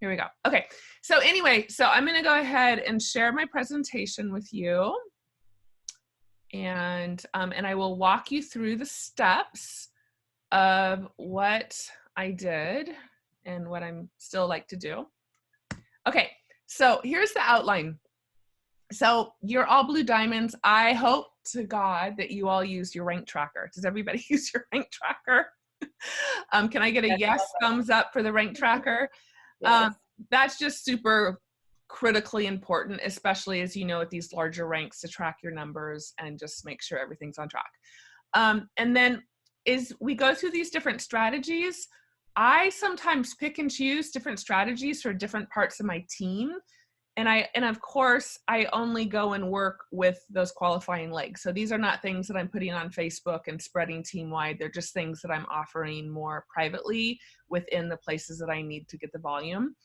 Here we go. Okay. So anyway, so I'm going to go ahead and share my presentation with you. And I will walk you through the steps of what I did and what I'm still like to do. Okay. So here's the outline. So you're all Blue Diamonds. I hope to God that you all use your rank tracker. Does everybody use your rank tracker? Can I get a yes thumbs up for the rank tracker? Yes. That's just super critically important, especially as you know, at these larger ranks, to track your numbers and just make sure everything's on track. And then we go through these different strategies. I sometimes pick and choose different strategies for different parts of my team. And of course, I only go and work with those qualifying legs. So these are not things that I'm putting on Facebook and spreading team-wide. They're just things that I'm offering more privately within the places that I need to get the volume.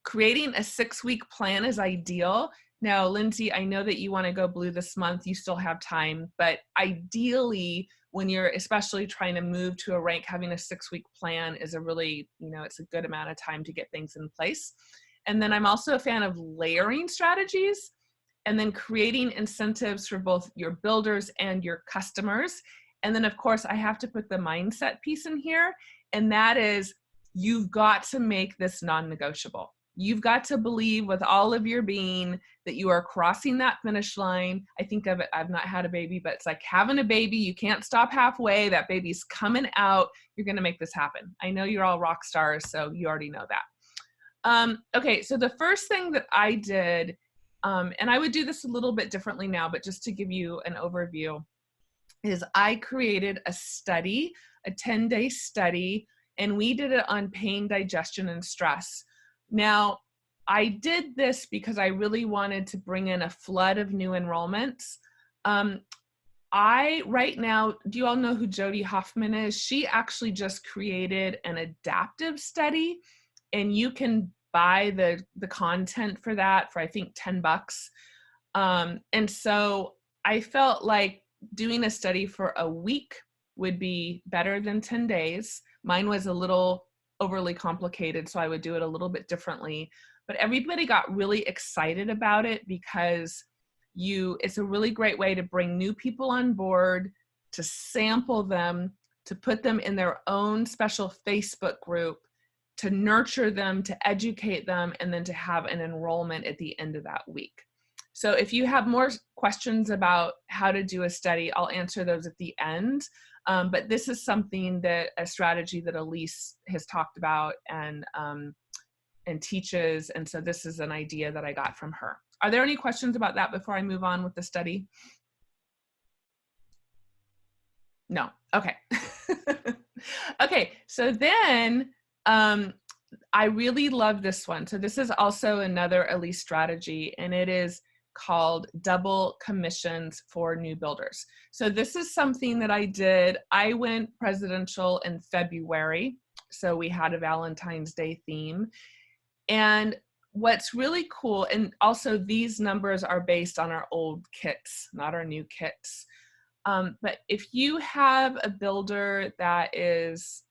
Creating a 6-week plan is ideal. Now, Lindsay, I know that you want to go blue this month. You still have time. But ideally, when you're especially trying to move to a rank, having a 6-week plan is a really, it's a good amount of time to get things in place. And then I'm also a fan of layering strategies and then creating incentives for both your builders and your customers. And then, of course, I have to put the mindset piece in here. And that is, you've got to make this non-negotiable. You've got to believe with all of your being that you are crossing that finish line. I think of it, I've not had a baby, but it's like having a baby. You can't stop halfway. That baby's coming out. You're going to make this happen. I know you're all rock stars, so you already know that. Okay, so the first thing that I did, and I would do this a little bit differently now, but just to give you an overview, is I created a study, a 10-day study, and we did it on pain, digestion, and stress. Now, I did this because I really wanted to bring in a flood of new enrollments. Right now, do you all know who Jody Hoffman is? She actually just created an adaptive study, and you can buy the content for that for, I think, $10. And so I felt like doing a study for a week would be better than 10 days. Mine was a little overly complicated, so I would do it a little bit differently. But everybody got really excited about it because it's a really great way to bring new people on board, to sample them, to put them in their own special Facebook group, to nurture them, to educate them, and then to have an enrollment at the end of that week. So if you have more questions about how to do a study, I'll answer those at the end. But this is a strategy that Elise has talked about and teaches. And so this is an idea that I got from her. Are there any questions about that before I move on with the study? No. Okay. Okay. So then I really love this one. So this is also another Elise strategy, and it is called double commissions for new builders. So this is something that I did. I went presidential in February. So we had a Valentine's Day theme. And what's really cool, and also these numbers are based on our old kits, not our new kits. But if you have a builder that is,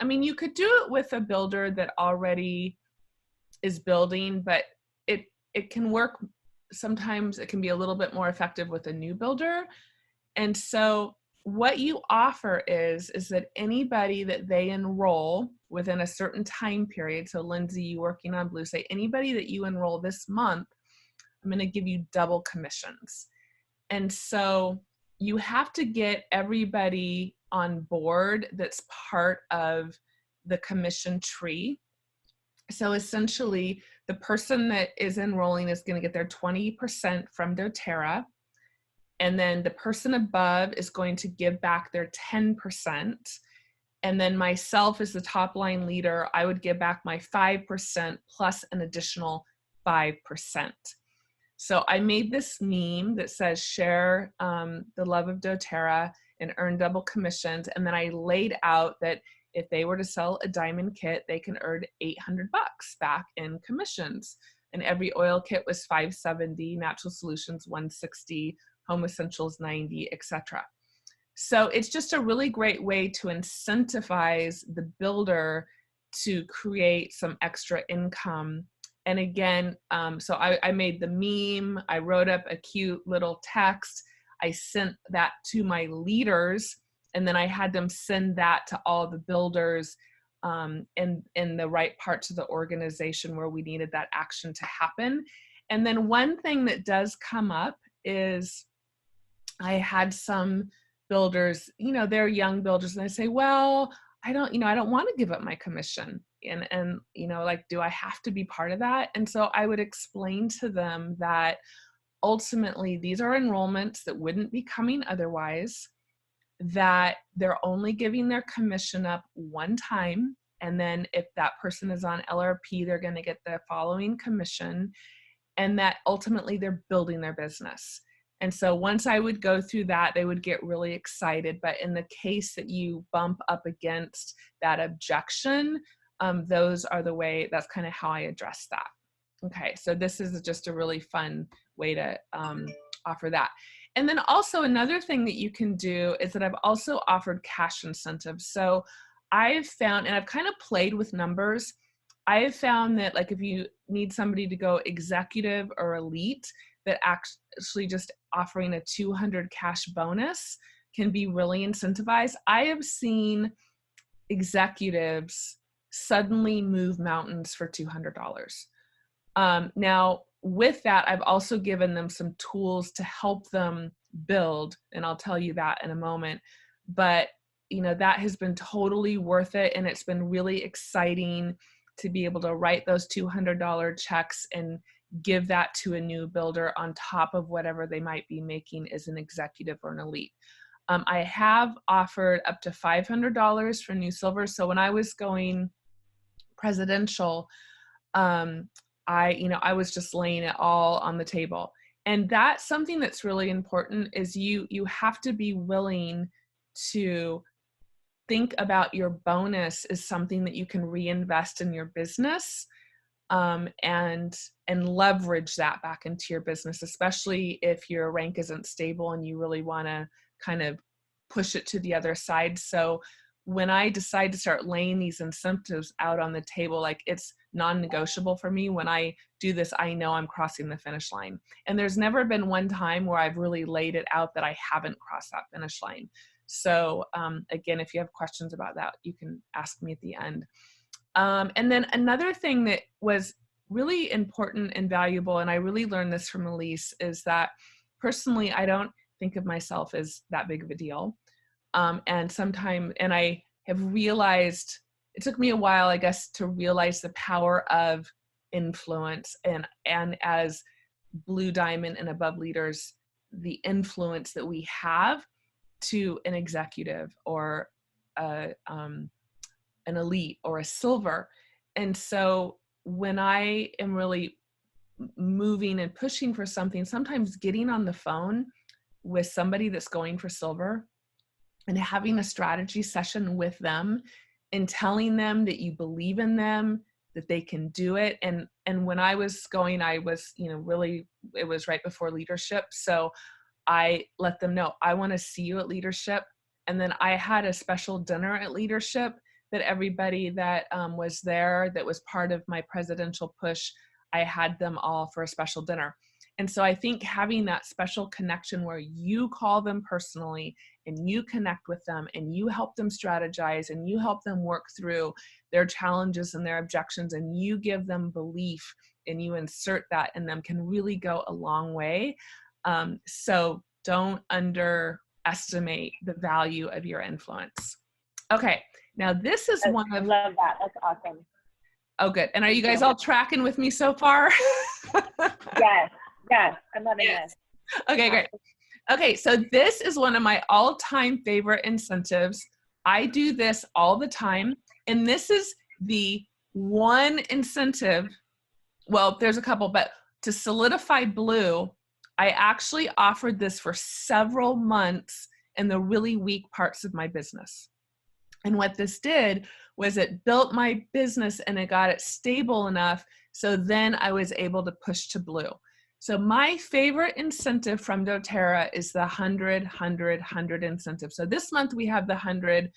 you could do it with a builder that already is building, but it can work. Sometimes it can be a little bit more effective with a new builder. And so what you offer is that anybody that they enroll within a certain time period, so Lindsay, you working on blue, say anybody that you enroll this month, I'm going to give you double commissions. And so you have to get everybody on board that's part of the commission tree. So essentially, the person that is enrolling is going to get their 20% from their Terra. And then the person above is going to give back their 10%. And then myself as the top line leader, I would give back my 5% plus an additional 5%. So I made this meme that says share the love of doTERRA and earn double commissions. And then I laid out that if they were to sell a diamond kit, they can earn $800 back in commissions. And every oil kit was $570, Natural Solutions $160, Home Essentials $90, etc. So it's just a really great way to incentivize the builder to create some extra income. And again, so I made the meme, I wrote up a cute little text, I sent that to my leaders, and then I had them send that to all the builders in the right parts of the organization where we needed that action to happen. And then one thing that does come up is I had some builders, they're young builders, and they say, well, I don't want to give up my commission. And like, do I have to be part of that? And so I would explain to them that ultimately these are enrollments that wouldn't be coming otherwise, that they're only giving their commission up one time. And then if that person is on LRP, they're going to get the following commission, and that ultimately they're building their business. And so once I would go through that, they would get really excited. But in the case that you bump up against that objection, that's kind of how I address that. Okay, so this is just a really fun way to offer that. And then also another thing that you can do is that I've also offered cash incentives. So I've found, and I've kind of played with numbers, I've found that like if you need somebody to go executive or elite, that actually just offering a 200 cash bonus can be really incentivized. I have seen executives suddenly move mountains for $200. Now, with that, I've also given them some tools to help them build, and I'll tell you that in a moment. But, that has been totally worth it, and it's been really exciting to be able to write those $200 checks and give that to a new builder on top of whatever they might be making as an executive or an elite. I have offered up to $500 for new silver. So when I was going presidential, I was just laying it all on the table. And that's something that's really important, is you have to be willing to think about your bonus as something that you can reinvest in your business, and leverage that back into your business, especially if your rank isn't stable and you really want to kind of push it to the other side. So when I decide to start laying these incentives out on the table, like it's non-negotiable for me. When I do this, I know I'm crossing the finish line. And there's never been one time where I've really laid it out that I haven't crossed that finish line. So again, if you have questions about that, you can ask me at the end. And then another thing that was really important and valuable, and I really learned this from Elise, is that personally, I don't think of myself as that big of a deal. And I have realized, it took me a while, I guess, to realize the power of influence, and as Blue Diamond and above leaders, the influence that we have to an executive or an elite or a silver. And so when I am really moving and pushing for something, sometimes getting on the phone with somebody that's going for silver and having a strategy session with them and telling them that you believe in them, that they can do it. And when I was going, I was, really, it was right before leadership. So I let them know, I want to see you at leadership. And then I had a special dinner at leadership that everybody that was there, that was part of my presidential push, I had them all for a special dinner. And so I think having that special connection where you call them personally and you connect with them and you help them strategize and you help them work through their challenges and their objections, and you give them belief and you insert that in them, can really go a long way. So don't underestimate the value of your influence. Okay, now this is one of— I love that. That's awesome. Oh, good. And are you guys all tracking with me so far? Yes, I'm loving this. Okay, great. Okay, so this is one of my all-time favorite incentives. I do this all the time, and this is the one incentive, well, there's a couple, but to solidify Blue, I actually offered this for several months in the really weak parts of my business. And what this did was it built my business and it got it stable enough, so then I was able to push to Blue. So my favorite incentive from doTERRA is the 100 incentive. So this month we have the 100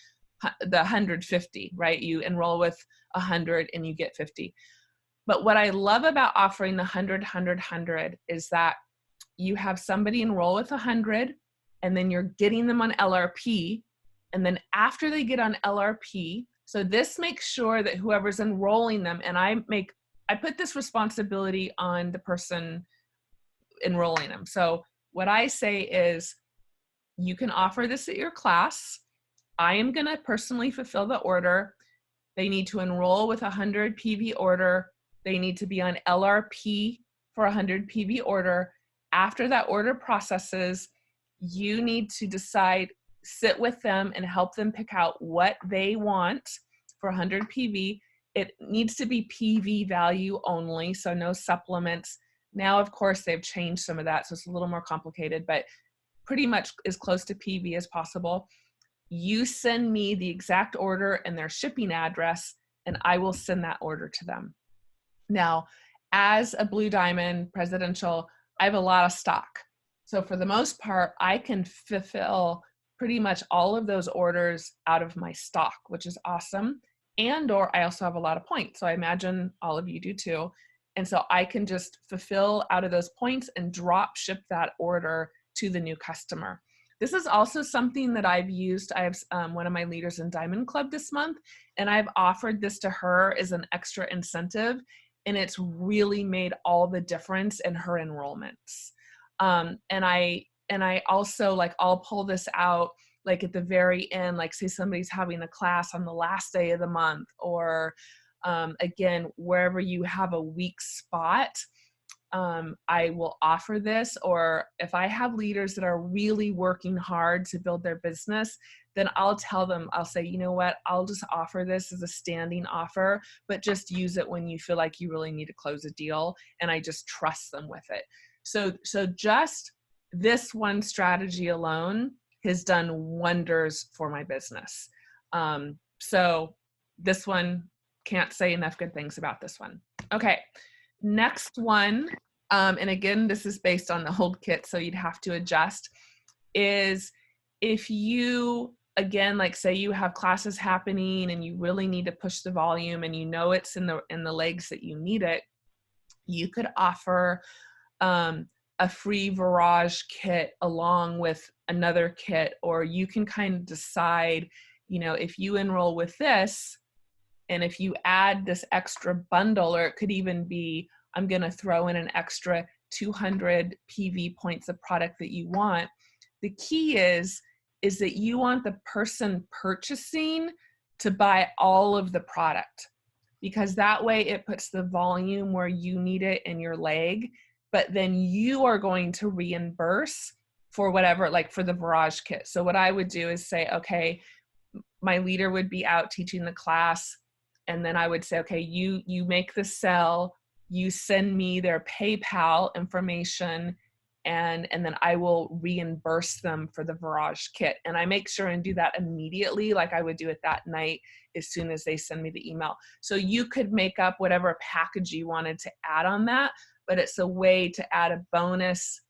the 150, right? You enroll with 100 and you get 50. But what I love about offering the 100 is that you have somebody enroll with 100, and then you're getting them on LRP. And then after they get on LRP, so this makes sure that whoever's enrolling them, and I put this responsibility on the person enrolling them. So what I say is, you can offer this at your class. I am going to personally fulfill the order. They need to enroll with 100 PV order. They need to be on LRP for 100 PV order. After that order processes, you need to decide, sit with them and help them pick out what they want for 100 PV. It needs to be PV value only, so no supplements. Now, of course, they've changed some of that, so it's a little more complicated, but pretty much as close to PV as possible. You send me the exact order and their shipping address, and I will send that order to them. Now, as a Blue Diamond Presidential, I have a lot of stock. So for the most part, I can fulfill pretty much all of those orders out of my stock, which is awesome. And or I also have a lot of points. So I imagine all of you do too. And so I can just fulfill out of those points and drop ship that order to the new customer. This is also something that I've used. I have one of my leaders in Diamond Club this month, and I've offered this to her as an extra incentive, and it's really made all the difference in her enrollments. And I also, like, I'll pull this out like at the very end, like say somebody's having a class on the last day of the month, or again, wherever you have a weak spot, I will offer this. Or if I have leaders that are really working hard to build their business, then I'll tell them, I'll say, you know what, I'll just offer this as a standing offer, but just use it when you feel like you really need to close a deal. And I just trust them with it. So just this one strategy alone has done wonders for my business. So this one, can't say enough good things about this one. Okay, next one, and again, this is based on the old kit, so you'd have to adjust, is if you, again, like say you have classes happening and you really need to push the volume and you know it's in the legs that you need it, you could offer a free Virage kit along with another kit, or you can kind of decide, you know, if you enroll with this, and if you add this extra bundle, or it could even be, I'm going to throw in an extra 200 PV points of product that you want. The key is that you want the person purchasing to buy all of the product, because that way it puts the volume where you need it in your leg, but then you are going to reimburse for whatever, like for the Virage kit. So what I would do is say, okay, my leader would be out teaching the class, and then I would say, okay, you make the sell, you send me their PayPal information, and then I will reimburse them for the Virage kit. And I make sure and do that immediately, like I would do it that night as soon as they send me the email. So you could make up whatever package you wanted to add on that, but it's a way to add a bonus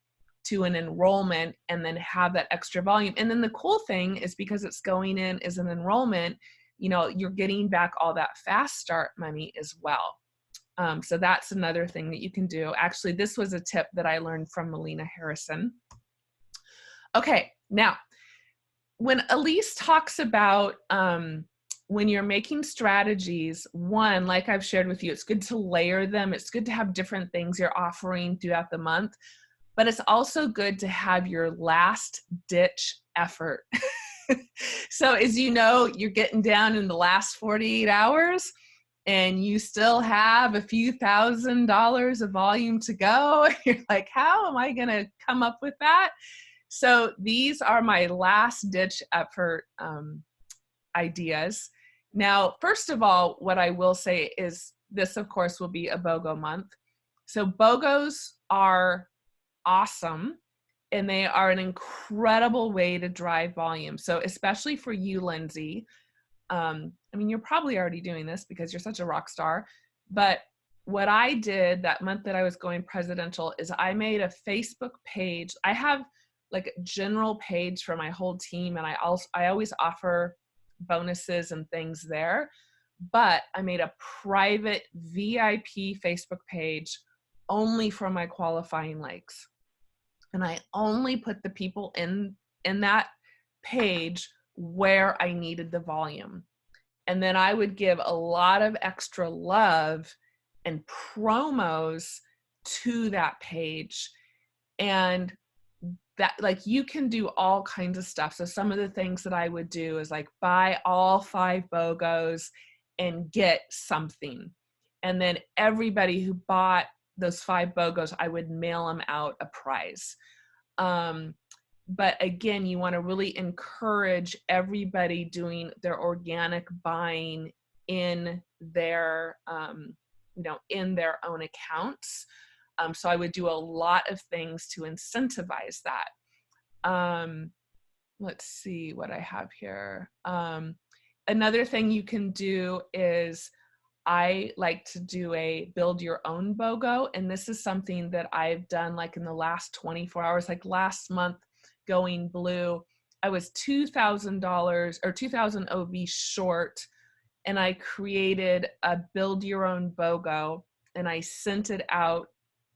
to an enrollment and then have that extra volume. And then the cool thing is, because it's going in as an enrollment, you know, you're getting back all that fast start money as well. So that's another thing that you can do. Actually, this was a tip that I learned from Melina Harrison. Okay, now, when Elise talks about when you're making strategies, one, like I've shared with you, it's good to layer them. It's good to have different things you're offering throughout the month, but it's also good to have your last ditch effort. So as you know, you're getting down in the last 48 hours and you still have a few $1,000s of volume to go. You're like, how am I going to come up with that? So these are my last ditch effort ideas. Now, first of all, what I will say is this, of course, will be a BOGO month. So BOGOs are awesome, and they are an incredible way to drive volume. So especially for you, Lindsay, I mean, you're probably already doing this because you're such a rock star, but what I did that month that I was going presidential is I made a Facebook page. I have like a general page for my whole team, and I always offer bonuses and things there. But I made a private VIP Facebook page only for my qualifying legs. And I only put the people in that page where I needed the volume. And then I would give a lot of extra love and promos to that page. And that, like, you can do all kinds of stuff. So some of the things that I would do is like buy all 5 BOGOs and get something. And then everybody who bought those 5 BOGOs, I would mail them out a prize. But again, you want to really encourage everybody doing their organic buying in their, in their own accounts. So I would do a lot of things to incentivize that. Let's see what I have here. Another thing you can do is I like to do a build your own BOGO. And this is something that I've done like in the last 24 hours, like last month going blue, I was $2,000 or 2,000 OV short. And I created a build your own BOGO and I sent it out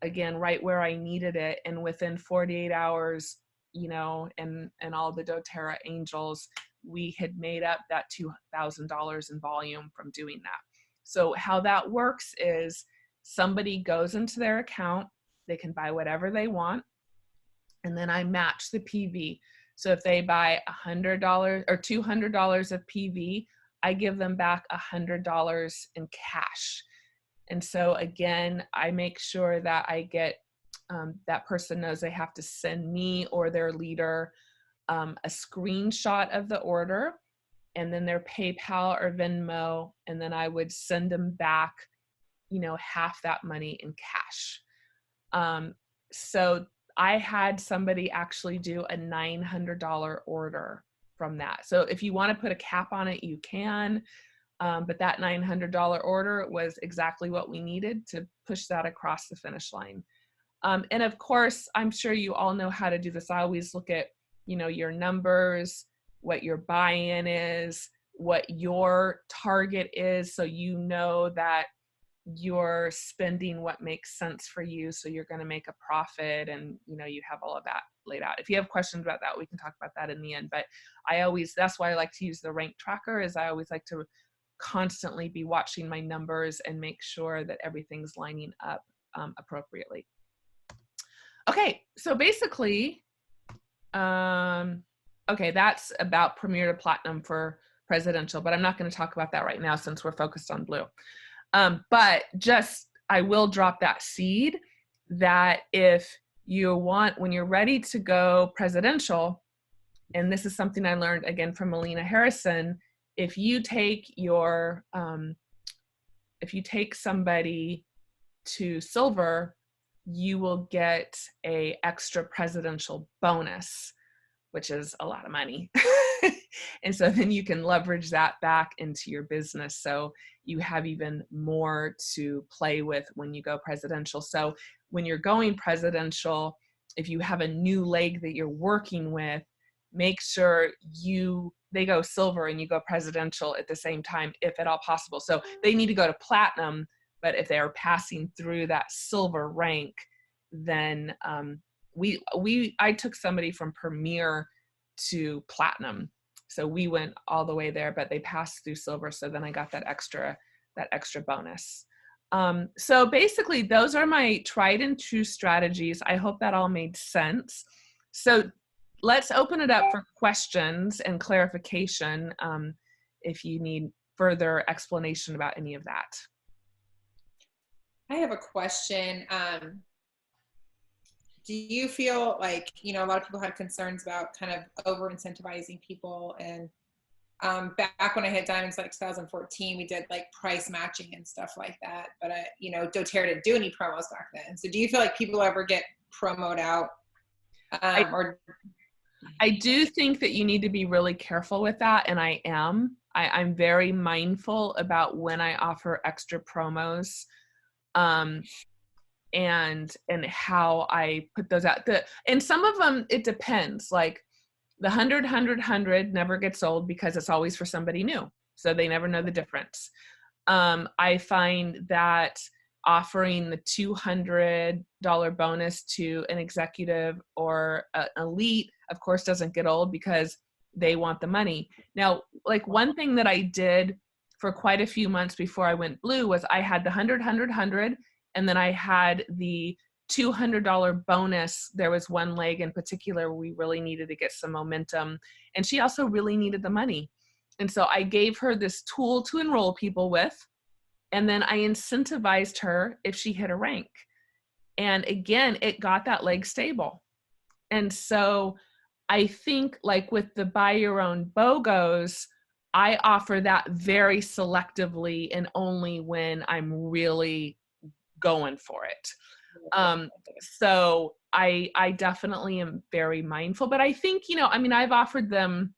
again, right where I needed it. And within 48 hours, and all the doTERRA angels, we had made up that $2,000 in volume from doing that. So how that works is somebody goes into their account, they can buy whatever they want, and then I match the PV. So if they buy $100 or $200 of PV, I give them back $100 in cash. And so again, I make sure that I get, that person knows they have to send me or their leader a screenshot of the order, and then their PayPal or Venmo, and then I would send them back, half that money in cash. So I had somebody actually do a $900 order from that. So if you want to put a cap on it, you can. But that $900 order was exactly what we needed to push that across the finish line. And of course, I'm sure you all know how to do this. I always look at, your numbers, what your buy-in is, what your target is. So you know that you're spending what makes sense for you. So you're going to make a profit, and, you have all of that laid out. If you have questions about that, we can talk about that in the end. But that's why I like to use the rank tracker, is I always like to constantly be watching my numbers and make sure that everything's lining up appropriately. Okay, so basically, okay, that's about Premier to Platinum for presidential, but I'm not going to talk about that right now since we're focused on blue. But I will drop that seed that if you want, when you're ready to go presidential, and this is something I learned again from Melina Harrison, if you take somebody to silver, you will get a extra presidential bonus, which is a lot of money. And so then you can leverage that back into your business. So you have even more to play with when you go presidential. So when you're going presidential, if you have a new leg that you're working with, make sure they go silver and you go presidential at the same time, if at all possible. So they need to go to platinum, but if they are passing through that silver rank, then I took somebody from Premier to platinum. So we went all the way there, but they passed through silver. So then I got that extra bonus. So basically those are my tried and true strategies. I hope that all made sense. So let's open it up for questions and clarification if you need further explanation about any of that. I have a question. Do you feel like, a lot of people had concerns about kind of over incentivizing people, and back when I had Diamonds like 2014, we did like price matching and stuff like that, but doTERRA didn't do any promos back then. So do you feel like people ever get promoted out? I do think that you need to be really careful with that, and I am. I'm very mindful about when I offer extra promos. And how I put those out. And some of them, it depends. Like The 100 never gets old because it's always for somebody new. So they never know the difference. I find that offering the $200 bonus to an executive or an elite, of course, doesn't get old because they want the money. Now, like one thing that I did for quite a few months before I went blue was I had the 100, and then I had the $200 bonus. There was one leg in particular we really needed to get some momentum, and she also really needed the money. And so I gave her this tool to enroll people with, and then I incentivized her if she hit a rank. And again, it got that leg stable. And so I think like with the buy your own BOGOs, I offer that very selectively and only when I'm really going for it. So I definitely am very mindful, but I think, you know, I mean, I've offered them,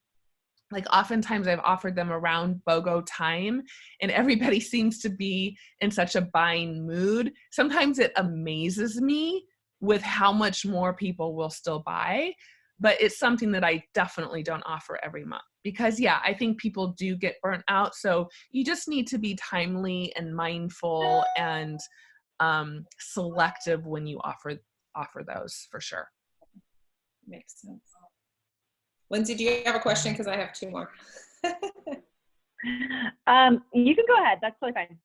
like oftentimes I've offered them around BOGO time, and everybody seems to be in such a buying mood. Sometimes it amazes me with how much more people will still buy, but it's something that I definitely don't offer every month because yeah, I think people do get burnt out. So you just need to be timely and mindful and selective when you offer those for sure. Makes sense. Lindsay, do you have a question? Because I have two more. You can go ahead. That's totally fine.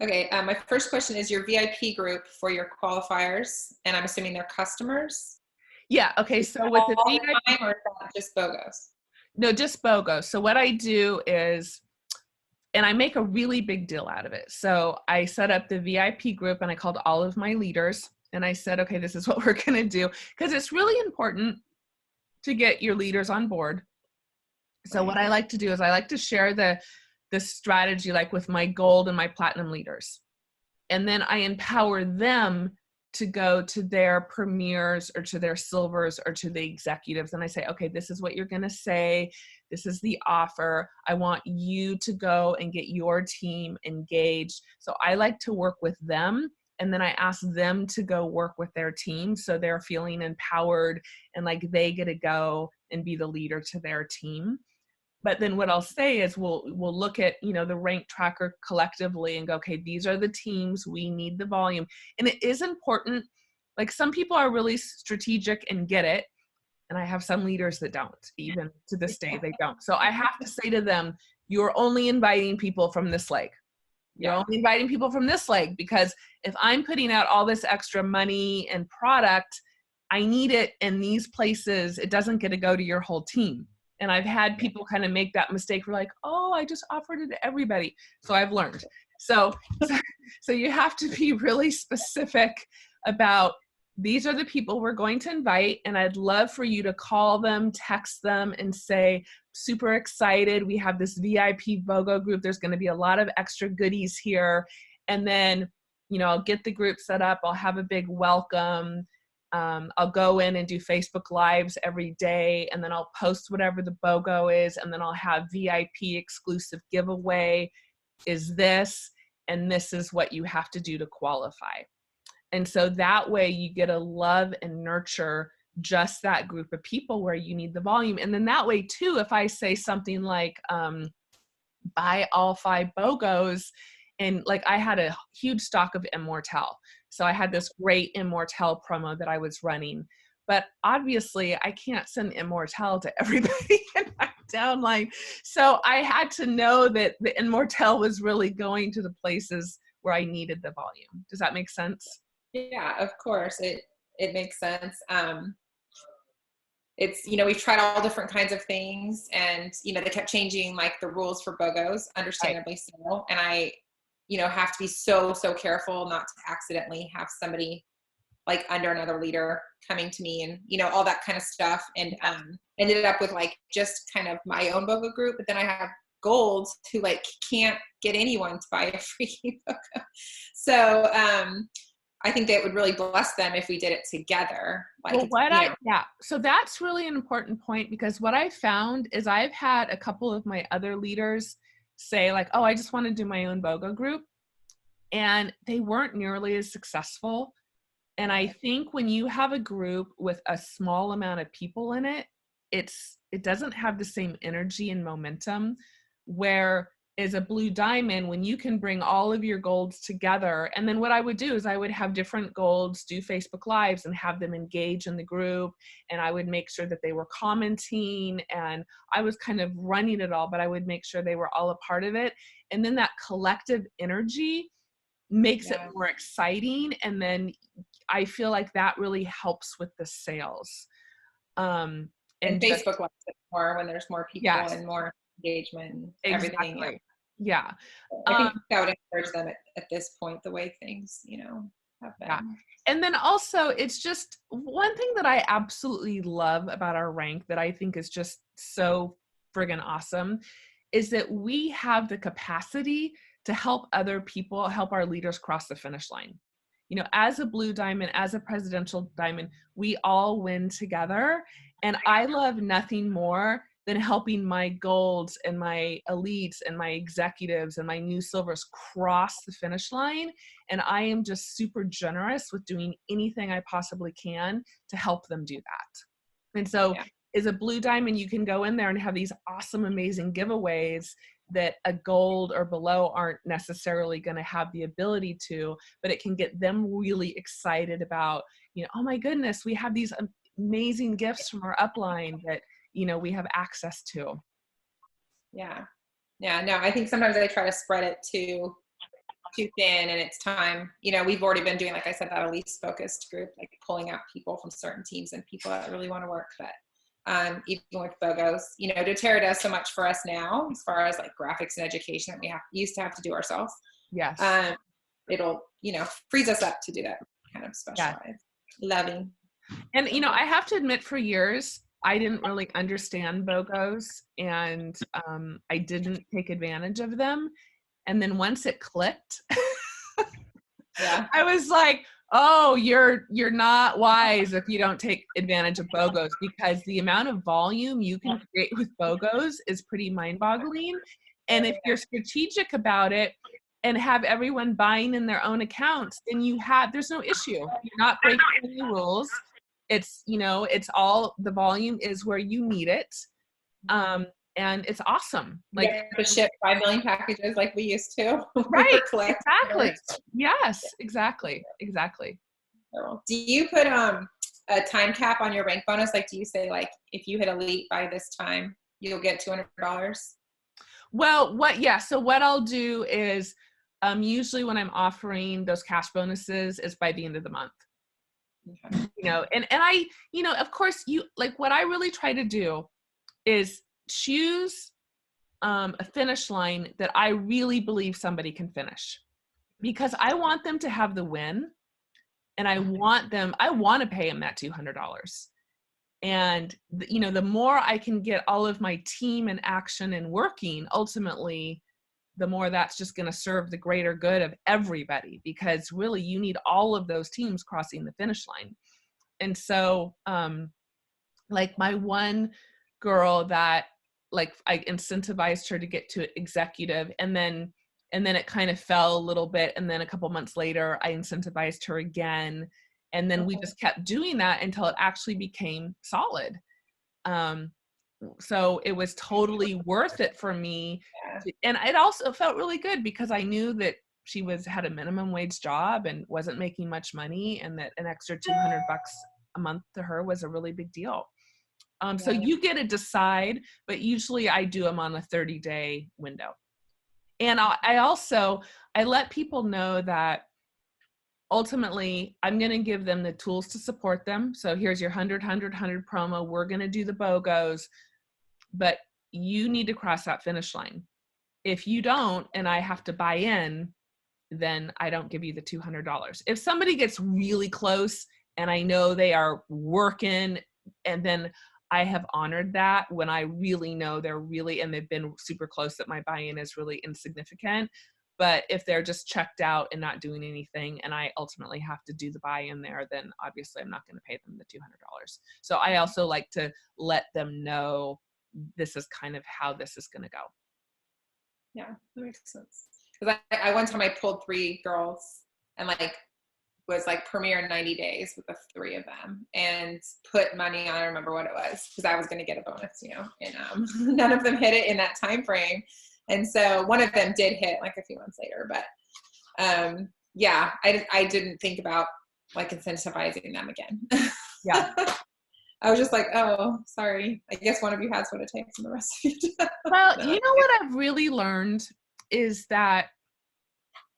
Okay. My first question is your VIP group for your qualifiers, and I'm assuming they're customers. Yeah. Okay. So with the VIP, or is that just BOGOs? No, just BOGO. So what I do is, and I make a really big deal out of it. So I set up the VIP group and I called all of my leaders and I said, okay, this is what we're going to do. Because it's really important to get your leaders on board. So what I like to do is I like to share the strategy like with my gold and my platinum leaders. And then I empower them to go to their premiers or to their silvers or to the executives. And I say, okay, this is what you're going to say. This is the offer. I want you to go and get your team engaged. So I like to work with them. And then I ask them to go work with their team. So they're feeling empowered and like they get to go and be the leader to their team. But then what I'll say is we'll look at, you know, the rank tracker collectively and go, okay, these are the teams, we need the volume. And it is important. Like some people are really strategic and get it. And I have some leaders that don't, even to this day, they don't. So I have to say to them, you're only inviting people from this leg. You're only inviting people from this leg because if I'm putting out all this extra money and product, I need it in these places. It doesn't get to go to your whole team. And I've had people kind of make that mistake. We're like, oh, I just offered it to everybody. So I've learned. So you have to be really specific about these are the people we're going to invite. And I'd love for you to call them, text them and say, super excited. We have this VIP BOGO group. There's going to be a lot of extra goodies here. And then, you know, I'll get the group set up. I'll have a big welcome. I'll go in and do Facebook Lives every day, and then I'll post whatever the BOGO is, and then I'll have VIP exclusive giveaway is this, and this is what you have to do to qualify. And so that way you get to love and nurture just that group of people where you need the volume. And then that way too, if I say something like, buy all 5 BOGOs, and like I had a huge stock of Immortelle. So I had this great Immortelle promo that I was running, but obviously I can't send Immortelle to everybody in my downline. So I had to know that the Immortelle was really going to the places where I needed the volume. Does that make sense? Yeah, of course. It makes sense. It's, you know, we've tried all different kinds of things and, you know, they kept changing like the rules for BOGOs, understandably so. And I, you know, have to be so careful not to accidentally have somebody like under another leader coming to me and, you know, all that kind of stuff. And ended up with like just kind of my own BOGO group. But then I have golds who like can't get anyone to buy a freaking BOGO. So I think that would really bless them if we did it together. Like, well, yeah. So that's really an important point because what I found is I've had a couple of my other leaders say like, oh, I just want to do my own BOGO group. And they weren't nearly as successful. And I think when you have a group with a small amount of people in it, it doesn't have the same energy and momentum, where is a blue diamond, when you can bring all of your golds together. And then what I would do is I would have different golds do Facebook Lives and have them engage in the group. And I would make sure that they were commenting, and I was kind of running it all, but I would make sure they were all a part of it. And then that collective energy makes it more exciting. And then I feel like that really helps with the sales. And Facebook Lives more when there's more people and more engagement and everything. Yeah. I think that would encourage them at this point, the way things, have been. Yeah. And then also, it's just one thing that I absolutely love about our rank that I think is just so friggin' awesome is that we have the capacity to help other people, help our leaders cross the finish line. As a blue diamond, as a presidential diamond, we all win together. And I love nothing more than helping my golds and my elites and my executives and my new silvers cross the finish line. And I am just super generous with doing anything I possibly can to help them do that. And so as a blue diamond, you can go in there and have these awesome, amazing giveaways that a gold or below aren't necessarily going to have the ability to, but it can get them really excited about, oh my goodness, we have these amazing gifts from our upline that, we have access to. Yeah. No, I think sometimes I try to spread it too thin, and it's time. We've already been doing, like I said, that Elise focused group, like pulling out people from certain teams and people that really want to work. But even with BOGOs, doTERRA does so much for us now, as far as like graphics and education that we used to have to do ourselves. Yes. It'll, frees us up to do that kind of specialized loving. And, I have to admit, for years, I didn't really understand BOGOs, and I didn't take advantage of them. And then once it clicked, I was like, oh, you're not wise if you don't take advantage of BOGOs, because the amount of volume you can create with BOGOs is pretty mind-boggling. And if you're strategic about it and have everyone buying in their own accounts, then there's no issue. You're not breaking any rules. It's, it's all, the volume is where you need it. And it's awesome. Like to ship 5 million packages like we used to. Right. Exactly. Yes, exactly. Do you put a time cap on your rank bonus? Like, do you say, like, if you hit elite by this time, you'll get $200? Well, so what I'll do is usually when I'm offering those cash bonuses is by the end of the month. Okay. And I, of course, what I really try to do is choose a finish line that I really believe somebody can finish, because I want them to have the win, and I want to pay them that $200. And the more I can get all of my team in action and working, ultimately, the more that's just going to serve the greater good of everybody, because really you need all of those teams crossing the finish line. And so, like my one girl that, like, I incentivized her to get to executive, and then it kind of fell a little bit. And then a couple months later, I incentivized her again. And then we just kept doing that until it actually became solid. So it was totally worth it for me. And it also felt really good because I knew that she had a minimum wage job and wasn't making much money, and that an extra $200 a month to her was a really big deal. So you get to decide, but usually I do them on a 30-day window. And I let people know that ultimately I'm going to give them the tools to support them. So here's your 100 promo. We're going to do the BOGOs, but you need to cross that finish line. If you don't, and I have to buy in, then I don't give you the $200. If somebody gets really close and I know they are working, and then I have honored that when I really know and they've been super close, that my buy-in is really insignificant. But if they're just checked out and not doing anything, and I ultimately have to do the buy-in there, then obviously I'm not going to pay them the $200. So I also like to let them know this is kind of how this is going to go. Yeah, that makes sense. Because I one time I pulled 3 girls, and like was like premiere in 90 days with the 3 of them and put money on, I remember what it was, because I was going to get a bonus, and none of them hit it in that time frame. And so one of them did hit like a few months later, but yeah, I didn't think about like incentivizing them again. Yeah. I was just like, oh, sorry. I guess one of you has what it takes and the rest of you don't. Well, No. you know what I've really learned is that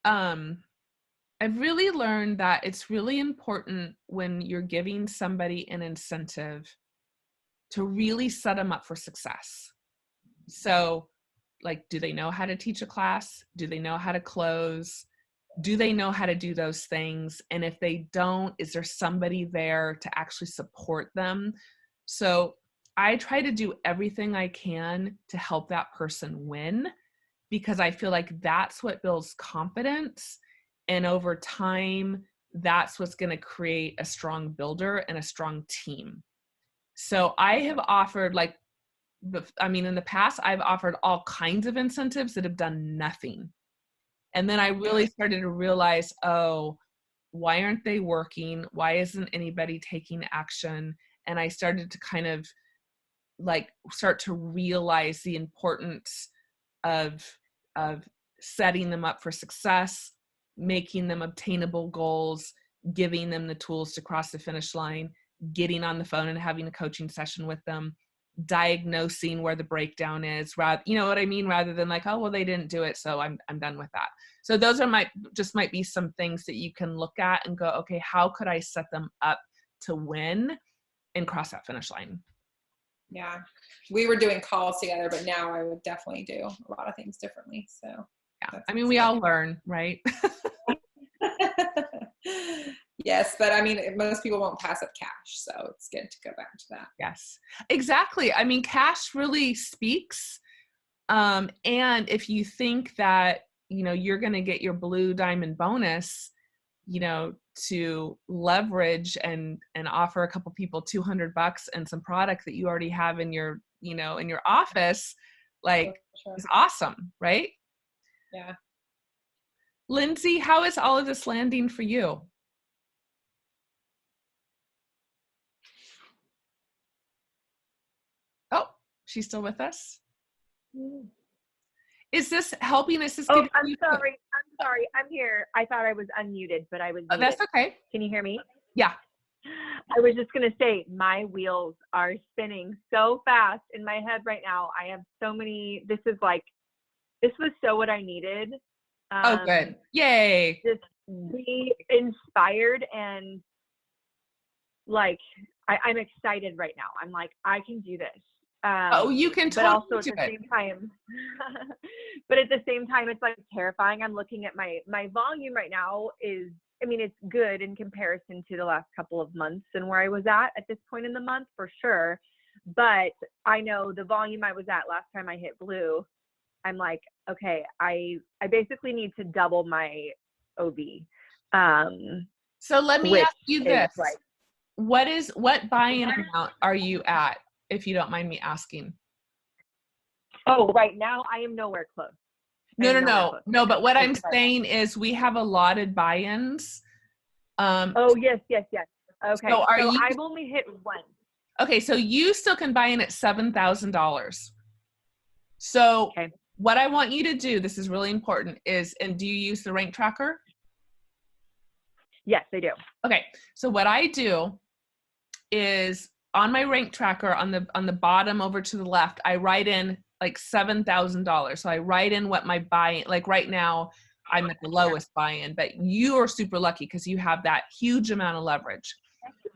I've really learned that it's really important when you're giving somebody an incentive to really set them up for success. So, like, do they know how to teach a class? Do they know how to close? Do they know how to do those things? And if they don't, is there somebody there to actually support them? So I try to do everything I can to help that person win, because I feel like that's what builds confidence. And over time, that's what's going to create a strong builder and a strong team. So I have offered in the past, I've offered all kinds of incentives that have done nothing. And then I really started to realize, oh, why aren't they working? Why isn't anybody taking action? And I started to kind of start to realize the importance of setting them up for success, making them obtainable goals, giving them the tools to cross the finish line, getting on the phone and having a coaching session with them, diagnosing where the breakdown is, you know what I mean? Rather than like, oh, well, they didn't do it, so I'm done with that. So those are might be some things that you can look at and go, okay, how could I set them up to win and cross that finish line? Yeah. We were doing calls together, but now I would definitely do a lot of things differently. So yeah, I mean, we all learn, right? Yes, but I mean, most people won't pass up cash, so it's good to go back to that. Yes, exactly. I mean, cash really speaks. And if you think that, you're going to get your blue diamond bonus, to leverage and offer a couple people $200 and some product that you already have in your, in your office, it's awesome, right? Yeah. Lindsay, how is all of this landing for you? Oh, she's still with us? Is this helping? Is this I'm sorry. I'm here. I thought I was unmuted, but I was muted. That's okay. Can you hear me? Yeah. I was just going to say, my wheels are spinning so fast in my head right now. I have so many, this was so what I needed. Oh, good. Yay. Just be inspired and I'm excited right now. I'm like, I can do this. You can totally but also at do the it. same time, but at the same time, it's like terrifying. I'm looking at my volume right now it's good in comparison to the last couple of months and where I was at this point in the month for sure. But I know the volume I was at last time I hit blue, I'm like, okay, I basically need to double my OV. So let me ask you this. What buy-in amount are you at, if you don't mind me asking? Oh, right now I am nowhere close. No, but what I'm saying is we have allotted buy-ins. Oh, yes. Okay, so I've only hit one. Okay, so you still can buy in at $7,000. So what I want you to do, this is really important, and do you use the rank tracker? Yes, I do. Okay, so what I do is on my rank tracker on the bottom over to the left, I write in like $7,000. So I write in what my buy-in, like right now I'm at the lowest buy-in, but you are super lucky because you have that huge amount of leverage.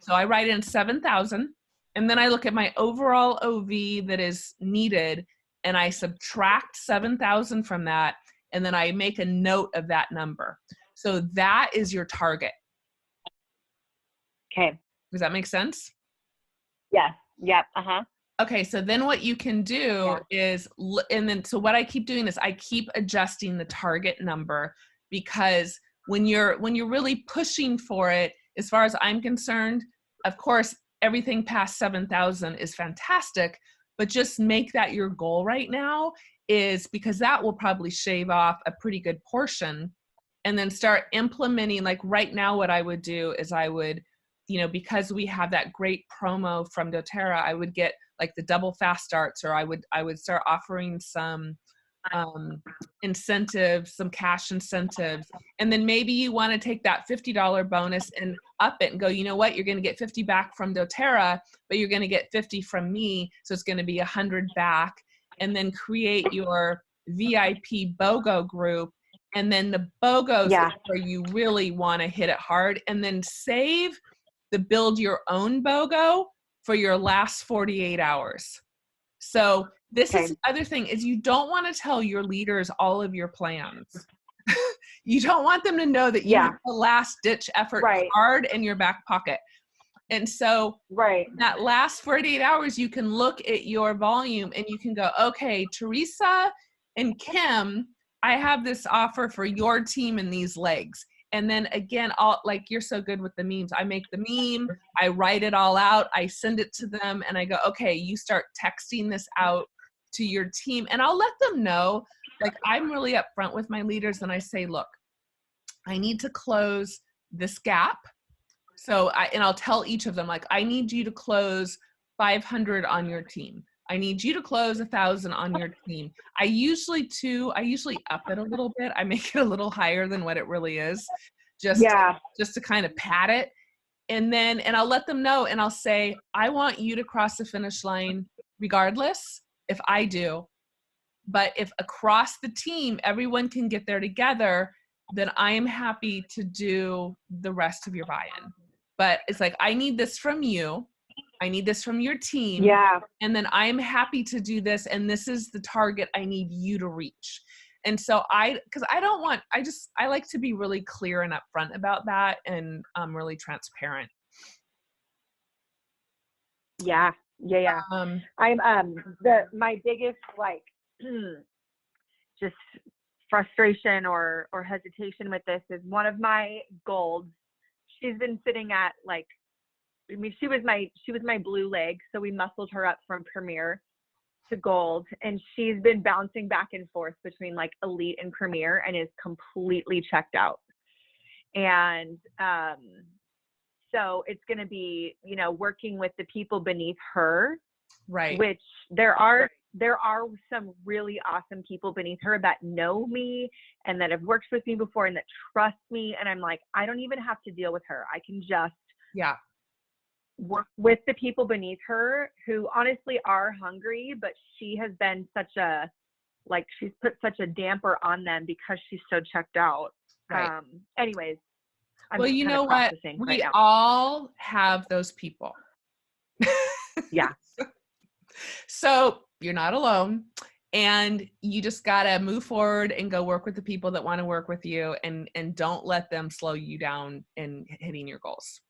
So I write in 7,000 and then I look at my overall OV that is needed and I subtract 7,000 from that. And then I make a note of that number. So that is your target. Okay. Does that make sense? Yes. Yep. Uh-huh. Okay, so then what you can do is, so what I keep doing is I keep adjusting the target number, because when you're really pushing for it, as far as I'm concerned, of course, everything past 7,000 is fantastic, but just make that your goal right now, is because that will probably shave off a pretty good portion. and then start implementing. Like right now, what I would do is I would, because we have that great promo from doTERRA, I would get like the double fast starts, or I would start offering some incentives, some cash incentives. And then maybe you want to take that $50 bonus and up it and go, you know what, you're going to get 50 back from doTERRA, but you're going to get 50 from me. So it's going to be 100 back. And then create your VIP BOGO group. And then the BOGOs is where you really want to hit it hard. And then save the build your own BOGO for your last 48 hours. So this is the other thing, is you don't want to tell your leaders all of your plans. You don't want them to know that you have the last ditch effort card in your back pocket. And so that last 48 hours, you can look at your volume and you can go, okay, Teresa and Kim, I have this offer for your team in these legs. And then again, like, you're so good with the memes. I make the meme, I write it all out, I send it to them, and I go, okay, you start texting this out to your team. And I'll let them know, like, I'm really upfront with my leaders, and I say, look, I need to close this gap. So I'll tell each of them, like, I need you to close 500 on your team. I need you to close 1,000 on your team. I usually up it a little bit. I make it a little higher than what it really is, just to kind of pad it. And I'll let them know, and I'll say, I want you to cross the finish line regardless if I do. But if across the team, everyone can get there together, then I am happy to do the rest of your buy-in. But it's like, I need this from you. I need this from your team. Yeah. And then I'm happy to do this. And this is the target I need you to reach. And so I like to be really clear and upfront about that, and really transparent. Yeah. I'm my biggest, like, just frustration or hesitation with this is one of my goals. She's been sitting at, like, I mean, she was my blue leg, so we muscled her up from premier to gold, and she's been bouncing back and forth between, like, elite and premier, and is completely checked out. And so it's going to be, working with the people beneath her, right? Which there are some really awesome people beneath her that know me and that have worked with me before and that trust me. And I'm like, I don't even have to deal with her. I can just work with the people beneath her who honestly are hungry, but she has been she's put such a damper on them because she's so checked out. Right. Anyways. Well, you know what? We all have those people. Yeah. So you're not alone, and you just got to move forward and go work with the people that want to work with you, and don't let them slow you down in hitting your goals.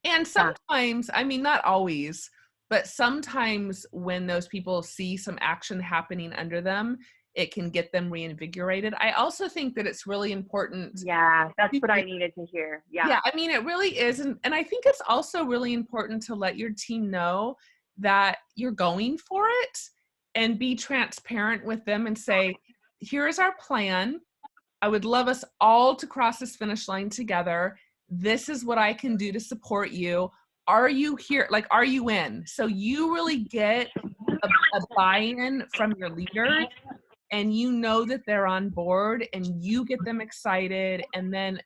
And sometimes, I mean, not always, but sometimes when those people see some action happening under them, it can get them reinvigorated. I also think that it's really important. Yeah, that's what I needed to hear. Yeah, I mean, it really is. And I think it's also really important to let your team know that you're going for it, and be transparent with them and say, here's our plan. I would love us all to cross this finish line together. This is what I can do to support you. Are you here? Like, are you in? So you really get a buy-in from your leaders, and you know that they're on board, and you get them excited. And then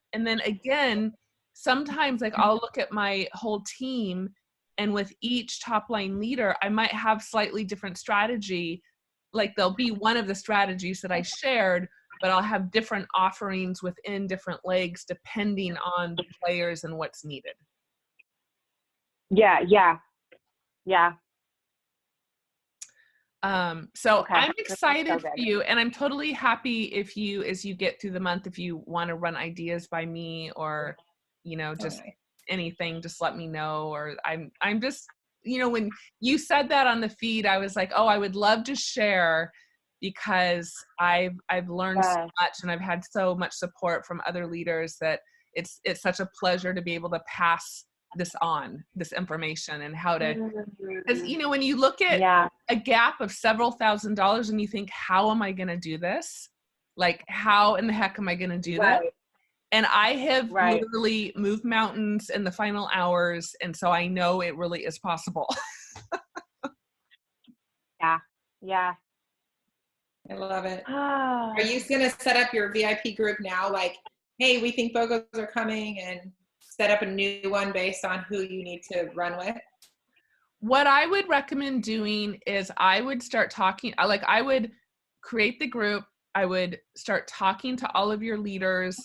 again, sometimes, like, I'll look at my whole team, and with each top line leader, I might have slightly different strategy. Like, there'll be one of the strategies that I shared, but I'll have different offerings within different legs depending on the players and what's needed. Yeah. So okay. I'm excited for you, and I'm totally happy if you, as you get through the month, if you want to run ideas by me, or, just anything, just let me know. Or I'm just, when you said that on the feed, I was like, oh, I would love to share, because I've learned so much, and I've had so much support from other leaders that it's such a pleasure to be able to pass this information, and how to, because when you look at a gap of several $1,000s and you think, how am I going to do this? Like, how in the heck am I going to do this? Right. And I have Right. literally moved mountains in the final hours. And so I know it really is possible. Yeah. Yeah. I love it. Are you going to set up your VIP group now? Like, hey, we think BOGOs are coming, and set up a new one based on who you need to run with? What I would recommend doing is I would start talking, like I would create the group. I would start talking to all of your leaders,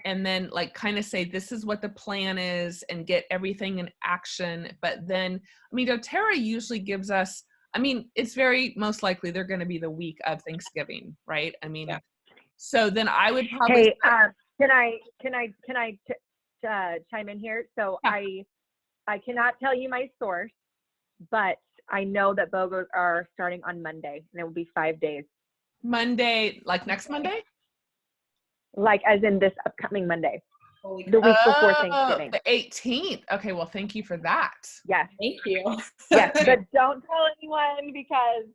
and then like kind of say, this is what the plan is, and get everything in action. But then, I mean, doTERRA usually gives us, I mean, it's very most likely they're going to be the week of Thanksgiving, right? I mean, Yeah. So then I would probably. Hey, can I chime in here? So Yeah. I cannot tell you my source, but I know that BOGOs are starting on Monday, and it will be 5 days. Monday, like next Monday? Like as in this upcoming Monday, Holy the week before Oh, Thanksgiving. the 18th. Okay, well, thank you for that. Yes. Thank you. Yes, but don't tell anyone because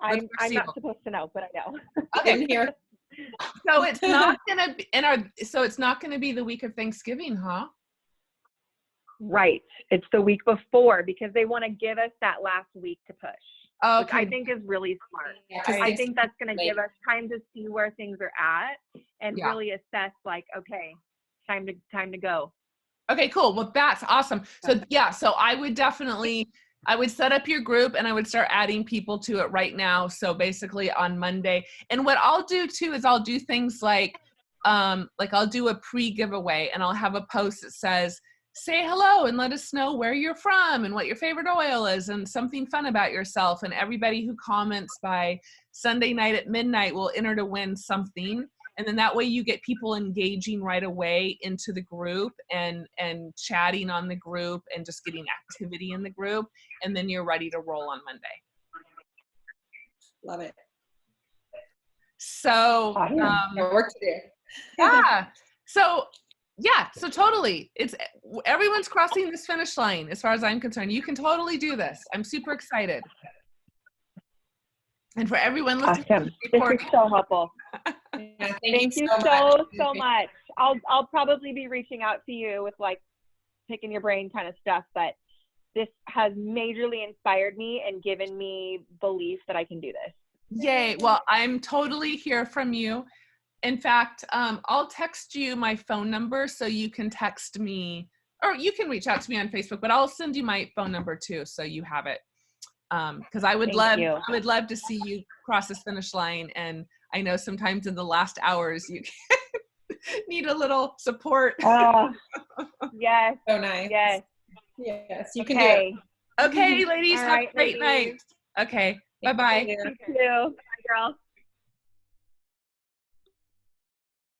I'm foreseeable. not supposed to know, but I know. Okay. In here. So it's not gonna be so it's not gonna be the week of Thanksgiving, huh? Right. It's the week before because they want to give us that last week to push. Which Okay. I think is really smart. Yeah, I think that's going to give us time to see where things are at and Yeah. really assess like, okay, time to go. Okay, cool. Well, that's awesome. So yeah, so I would set up your group and I would start adding people to it right now. So basically on Monday. And what I'll do too is I'll do things like I'll do a pre-giveaway, and I'll have a post that says, say hello and let us know where you're from and what your favorite oil is and something fun about yourself. And everybody who comments by Sunday night at midnight will enter to win something. And then that way you get people engaging right away into the group and chatting on the group and just getting activity in the group. And then you're ready to roll on Monday. Love it. So work to do. yeah. So totally. Everyone's crossing this finish line as far as I'm concerned. You can totally do this. I'm super excited. And for everyone listening, awesome. This is so helpful. Yeah, thank you so much. I'll probably be reaching out to you with like picking your brain kind of stuff, but this has majorly inspired me and given me belief that I can do this. Yay. Well, I'm totally here from you. In fact, I'll text you my phone number so you can text me, or you can reach out to me on Facebook, but I'll send you my phone number too so you have it. Because I would love to see you cross this finish line. And I know sometimes in the last hours you need a little support. Oh, yes. So nice. Yes, you can do it. Okay, ladies, have a great night. Okay, bye-bye. You too. Bye, girl.